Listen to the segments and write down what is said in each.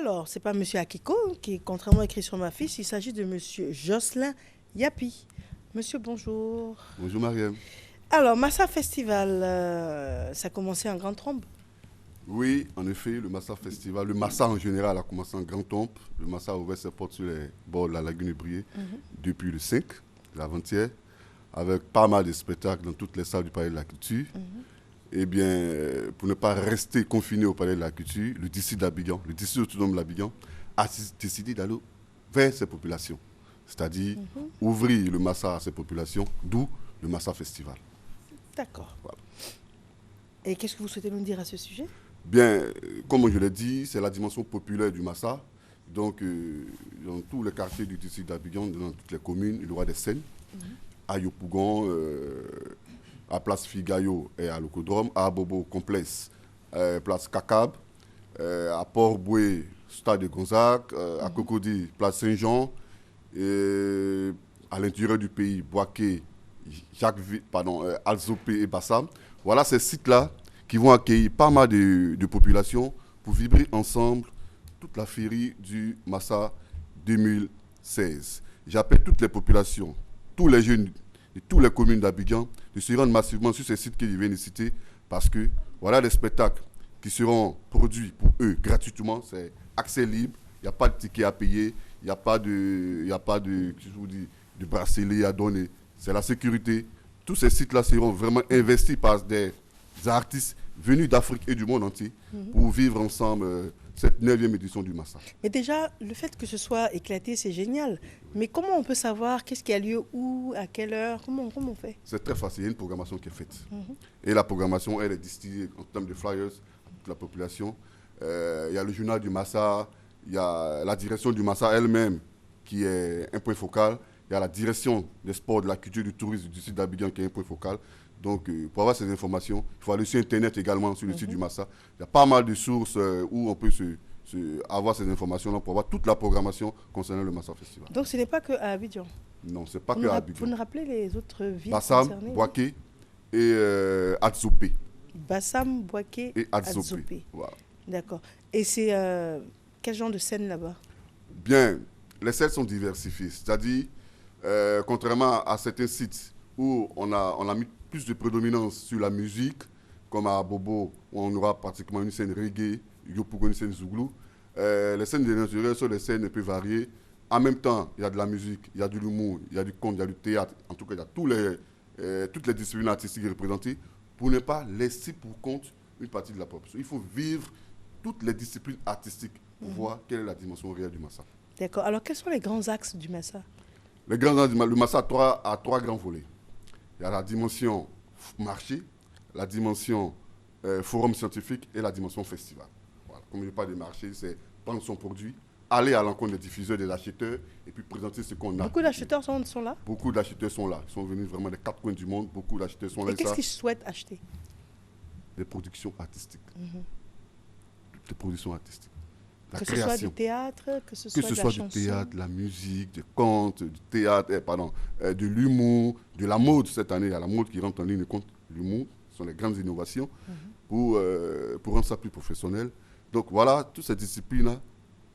Alors, ce n'est pas M. Akiko qui est contrairement écrit sur ma fiche, il s'agit de M. Jocelyn Yapi. Monsieur, bonjour. Bonjour Mariam. Alors, Massa Festival, ça a commencé en grande trompe. Oui, en effet, le Massa Festival, le Massa en général a commencé en grande trompe. Le Massa a ouvert ses portes sur les bords de la lagune Brié depuis le 5, l'avant-hier, avec pas mal de spectacles dans toutes les salles du Palais de la Culture. Eh bien, pour ne pas rester confiné au Palais de la Culture, le district d'Abidjan, le district autonome d'Abidjan, a décidé d'aller vers ces populations. C'est-à-dire ouvrir le Massa à ces populations, d'où le Massa Festival. D'accord. Voilà. Et qu'est-ce que vous souhaitez nous dire à ce sujet? Bien, comme je l'ai dit, c'est la dimension populaire du Massa. Donc, dans tous les quartiers du district d'Abidjan, dans toutes les communes, il y aura des scènes. À Yopougon, à Place Figayo et à l'Ocodrome, à Abobo, Complexe, Place Kakab, à Port-Boué, Stade de Gonzague, à Cocody, Place Saint-Jean, et à l'intérieur du pays, Boaké, Alzopé et Bassam. Voilà ces sites-là qui vont accueillir pas mal de populations pour vibrer ensemble toute la féerie du Massa 2016. J'appelle toutes les populations, tous les jeunes de toutes les communes d'Abidjan de se rendre massivement sur ces sites que je viens de citer parce que voilà les spectacles qui seront produits pour eux gratuitement. C'est accès libre, il n'y a pas de ticket à payer, il n'y a pas de bracelet à donner. C'est la sécurité. Tous ces sites-là seront vraiment investis par des artistes venus d'Afrique et du monde entier pour vivre ensemble cette 9e édition du Massa. Mais déjà, le fait que ce soit éclaté, c'est génial. Mais comment on peut savoir qu'est-ce qui a lieu où, à quelle heure? Comment on fait? C'est très facile, il y a une programmation qui est faite. Et la programmation, elle est distillée en termes de flyers à toute la population. Il y a le journal du Massa, il y a la direction du Massa elle-même qui est un point focal. Il y a la direction des sports, de la culture, du tourisme du site d'Abidjan qui est un point focal. Donc, pour avoir ces informations, il faut aller sur Internet également, sur le site du Massa. Il y a pas mal de sources où on peut avoir ces informations-là pour avoir toute la programmation concernant le Massa Festival. Donc, ce n'est pas que à Abidjan? Non, ce n'est pas que à Abidjan. Vous nous rappelez les autres villes Bassam, concernées? Boaké et Adzopé. Bassam, Boaké et Adzopé. Voilà. D'accord. Et c'est quel genre de scène là-bas? Bien, les scènes sont diversifiées. C'est-à-dire, contrairement à certains sites où on a mis plus de prédominance sur la musique, comme à Bobo, où on aura pratiquement une scène reggae, Yopougon, une scène zouglou. Les scènes de l'intérieur sont des scènes un peu variées. En même temps, il y a de la musique, il y a de l'humour, il y a du conte, il y a du théâtre. En tout cas, il y a toutes les disciplines artistiques représentées pour ne pas laisser pour compte une partie de la population. Il faut vivre toutes les disciplines artistiques pour voir quelle est la dimension réelle du Massa. D'accord. Alors, quels sont les grands axes du Massa? Les grands axes du Massa, le Massa a trois grands volets. Il y a la dimension marché, la dimension forum scientifique et la dimension festival. Voilà. Comme je parle de marché, c'est prendre son produit, aller à l'encontre des diffuseurs, des acheteurs et puis présenter ce qu'on a. Beaucoup d'acheteurs sont là? Beaucoup d'acheteurs sont là. Ils sont venus vraiment des quatre coins du monde. Beaucoup d'acheteurs sont là. Et qu'est-ce qu'ils souhaitent acheter? Des productions artistiques. Des productions artistiques. La que création. Ce soit du théâtre, que ce soit du théâtre, la musique, du conte, du théâtre, de l'humour, de la mode. Cette année, il y a la mode qui rentre en ligne de compte. L'humour, ce sont les grandes innovations pour rendre ça plus professionnel. Donc voilà, toutes ces disciplines-là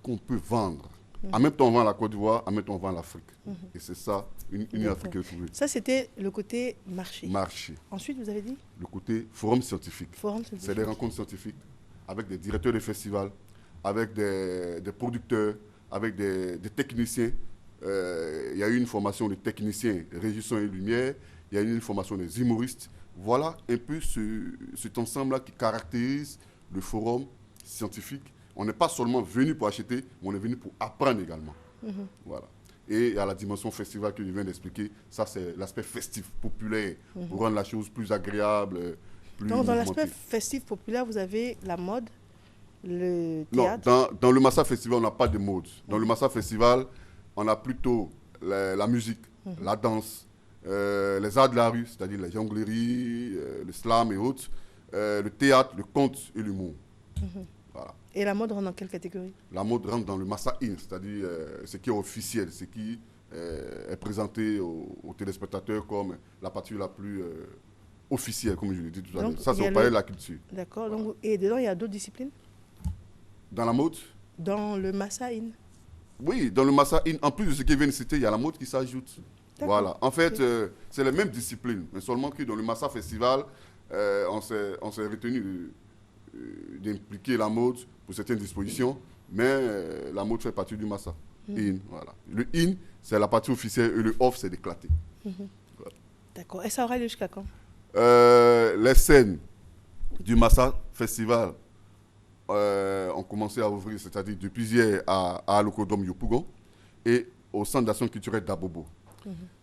qu'on peut vendre. En même temps, on vend la Côte d'Ivoire, en même temps, on vend l'Afrique. Et c'est ça, une Afrique retrouvée. Ça, c'était le côté marché. Marché. Ensuite, vous avez dit? Le côté forum scientifique. Forum scientifique. C'est des rencontres scientifiques avec des directeurs de festivals, avec des producteurs, avec des techniciens. Il y a eu une formation de techniciens régie son et lumière, il y a eu une formation des humoristes. Voilà un peu cet ensemble-là qui caractérise le forum scientifique. On n'est pas seulement venu pour acheter, mais on est venu pour apprendre également. Voilà. Et il y a la dimension festival que je viens d'expliquer. Ça, c'est l'aspect festif, populaire, pour rendre la chose plus agréable, plus Donc, dans mouvementée. l'aspect festif, populaire, vous avez la mode, le théâtre? Non, dans le Massa Festival, on n'a pas de mode. Dans le Massa Festival, on a plutôt la musique, la danse, les arts de la rue, c'est-à-dire la jonglerie, le slam et autres, le théâtre, le conte et l'humour. Voilà. Et la mode rentre dans quelle catégorie? La mode rentre dans le Massa In, c'est-à-dire ce qui est officiel, ce qui est présenté aux téléspectateurs comme la partie la plus officielle, comme je l'ai dit tout à l'heure. Ça, c'est au palais de la culture. D'accord. Voilà. Et dedans, il y a d'autres disciplines? Dans la mode? dans le Massa In. Oui, dans le Massa In, en plus de ce qu'il vient de citer, il y a la mode qui s'ajoute. Voilà. En fait, c'est les mêmes disciplines, mais seulement que dans le Massa Festival, on s'est retenu d'impliquer la mode pour certaines dispositions, mais la mode fait partie du Massa In. Voilà. Le In, c'est la partie officielle et le off, c'est d'éclater. Voilà. D'accord. Et ça aura lieu jusqu'à quand? Les scènes du Massa Festival ont commencé à ouvrir, c'est-à-dire depuis hier à l'Ocodome Yopougon et au Centre d'action culturelle d'Abobo.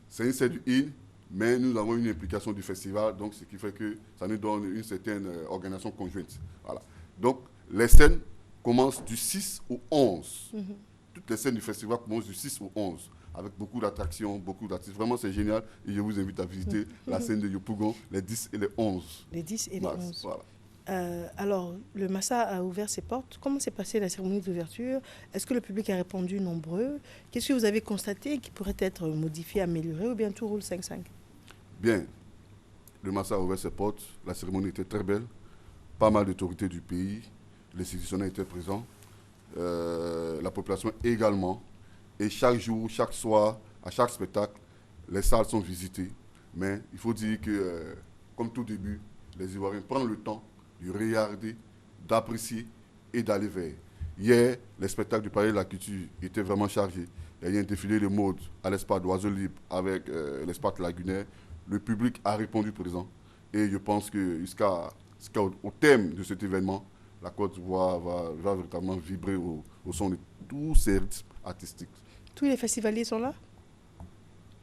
C'est une scène du IN, mais nous avons une implication du festival, donc ce qui fait que ça nous donne une certaine organisation conjointe. Voilà. Donc les scènes commencent du 6 au 11. Toutes les scènes du festival commencent du 6 au 11, avec beaucoup d'attractions, beaucoup d'artistes. Vraiment, c'est génial et je vous invite à visiter la scène de Yopougon les 10 et les 11. Les 10 et les 11. Voilà. Alors, le Massa a ouvert ses portes. Comment s'est passée la cérémonie d'ouverture? Est-ce que le public a répondu nombreux? Qu'est-ce que vous avez constaté qui pourrait être modifié, amélioré, ou bien tout roule 5-5? Bien, le Massa a ouvert ses portes. La cérémonie était très belle. Pas mal d'autorités du pays. Les institutionnels étaient présents. La population également. Et chaque jour, chaque soir, à chaque spectacle, les salles sont visitées. Mais il faut dire que, comme tout début, les Ivoiriens prennent le temps de regarder, d'apprécier et d'aller vers. Hier, les spectacles du Palais de la Culture étaient vraiment chargés. Il y a eu un défilé de mode à l'espace d'Oiseaux Libres avec l'espace lagunaire. Le public a répondu présent. Et je pense que jusqu'au thème de cet événement, la Côte d'Ivoire va véritablement vibrer au son de tous ces rythmes artistiques. Tous les festivaliers sont là?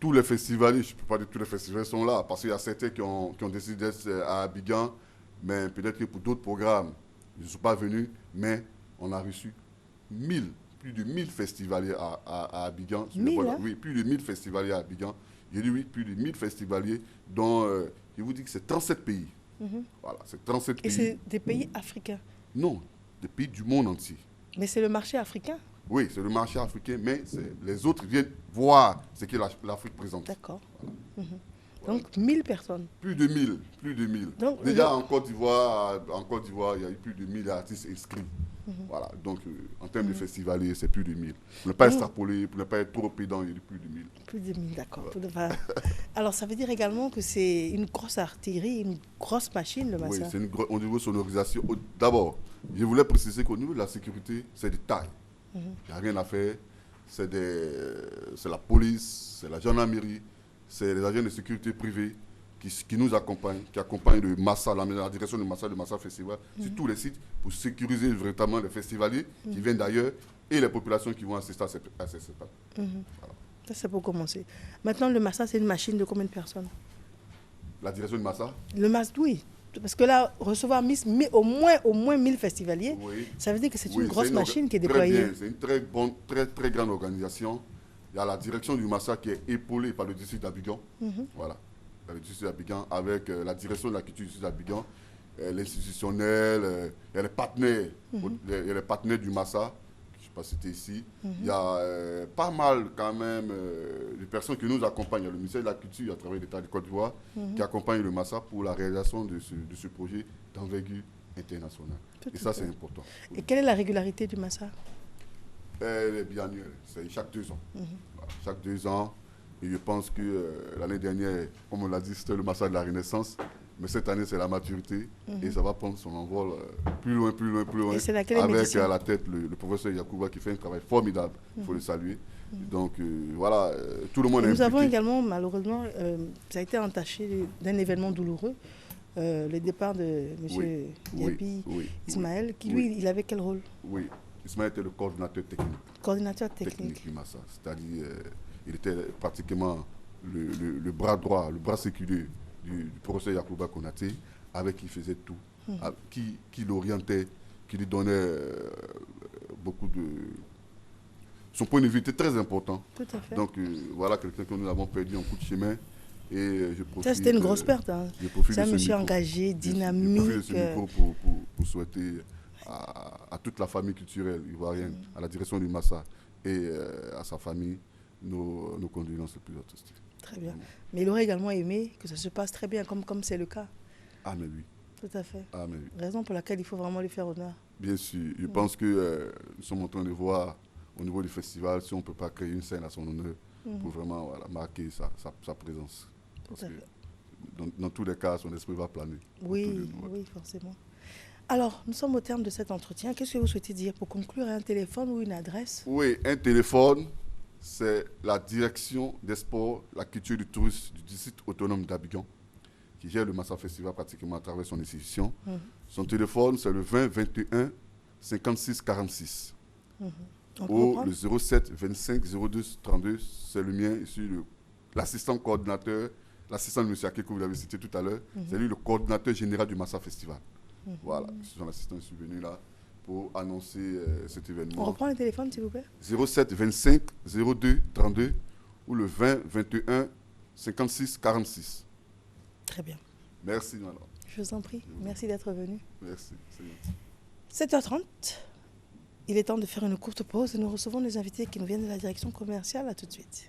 Tous les festivaliers, je ne peux pas dire que tous les festivaliers sont là, parce qu'il y a certains qui ont décidé d'être à Abidjan, mais peut-être que pour d'autres programmes, ils ne sont pas venus, mais on a reçu plus de 1000 festivaliers à Abidjan. 1000, hein? Oui, plus de 1000 festivaliers à Abidjan. J'ai dit oui, plus de 1000 festivaliers, dont je vous dis que c'est 37 pays. Voilà, c'est 37 pays. Et c'est des pays africains? Non, des pays du monde entier. Mais c'est le marché africain? Oui, c'est le marché africain, mais les autres viennent voir ce que l'Afrique présente. D'accord. Voilà. Donc 1000 personnes. Plus de 1000, plus de 1000. Donc, déjà en Côte d'Ivoire, il y a eu plus de 1000 artistes inscrits. Voilà, donc en termes de festivaliers, c'est plus de 1000. Pour ne pas extrapoler, pour ne pas être trop pédant, il y a eu plus de 1000. Plus de 1000, d'accord. Voilà. Alors ça veut dire également que c'est une grosse artillerie, une grosse machine, le Massa. Oui, c'est au niveau de sonorisation. D'abord, je voulais préciser qu'au niveau de la sécurité, c'est des tailles. Il n'y a rien à faire. C'est la police, c'est la gendarmerie, c'est les agents de sécurité privés qui nous accompagnent, qui accompagnent le Massa, la direction du Massa Festival, sur tous les sites pour sécuriser véritablement les festivaliers qui viennent d'ailleurs et les populations qui vont assister à ces spectacles. Voilà. Ça, c'est pour commencer. Maintenant, le Massa, c'est une machine de combien de personnes? La direction du Massa? Le Massa, oui. Parce que là, recevoir au moins 1000 festivaliers, oui. Ça veut dire que c'est une grosse machine qui est déployée. Très bien, c'est une très grande organisation. Il y a la direction du Massa qui est épaulée par le district d'Abidjan. Voilà, le district d'Abidjan avec la direction de la culture du district d'Abidjan, l'institutionnel, il y a les partenaires, il y a les partenaires du Massa. Je ne sais pas si c'était ici. Il y a pas mal quand même de personnes qui nous accompagnent. Il y a le ministère de la Culture à travers l'État de Côte d'Ivoire qui accompagne le Massa pour la réalisation de ce projet d'envergure internationale. Et ça, c'est important. Et quelle est la régularité du Massa? Elle est biannuelle, c'est chaque 2 ans. Voilà, chaque 2 ans. Et je pense que l'année dernière, comme on l'a dit, c'était le Massa de la Renaissance. Mais cette année, c'est la maturité et ça va prendre son envol plus loin. Et c'est laquelle avec édition? à la tête le professeur Yacouba qui fait un travail formidable. Il faut le saluer. Donc voilà, tout le monde est Nous impliqué. avons également, malheureusement, ça a été entaché d'un événement douloureux, le départ de M. Yapi Ismaël, qui lui, il avait quel rôle? Oui, Ismaël était le coordinateur technique. Coordinateur technique du Massa. C'est-à-dire, il était pratiquement le bras droit, le bras séculaire du professeur Yacouba Konaté, avec qui il faisait tout, qui l'orientait, qui lui donnait beaucoup de... Son point de vue était très important. Tout à fait. Donc voilà quelqu'un que nous avons perdu en coup de chemin. Et je profite, ça, c'était une grosse perte. Hein. C'est un monsieur engagé, dynamique. Je profite de ce micro pour souhaiter à toute la famille culturelle ivoirienne, à la direction du Massa et à sa famille, nos condoléances les plus artistiques. Très bien. Mais il aurait également aimé que ça se passe très bien, comme c'est le cas. Ah, mais oui. Tout à fait. Ah, mais oui. Raison pour laquelle il faut vraiment lui faire honneur. Bien sûr. Je pense que nous sommes en train de voir au niveau du festival si on ne peut pas créer une scène à son honneur pour vraiment marquer sa présence. Parce que dans tous les cas, son esprit va planer. Oui, oui, forcément. Alors, nous sommes au terme de cet entretien. Qu'est-ce que vous souhaitez dire pour conclure? Un téléphone ou une adresse? Oui, un téléphone, c'est la direction des sports, la culture et du tourisme du district autonome d'Abidjan, qui gère le Massa Festival pratiquement à travers son institution. Son téléphone, c'est le 20 21 56 46. Ou le 07 25 02 32, c'est le mien, ici, l'assistant coordinateur, l'assistant de M. Ake que vous avez cité tout à l'heure, c'est lui le coordinateur général du Massa Festival. Voilà, son assistant est venu là pour annoncer cet événement. On reprend le téléphone, s'il vous plaît. 07 25 02 32 ou le 20 21 56 46. Très bien. Merci, madame. Je vous en prie. Merci d'être venu. Merci. 7h30. Il est temps de faire une courte pause et nous recevons les invités qui nous viennent de la direction commerciale. À tout de suite.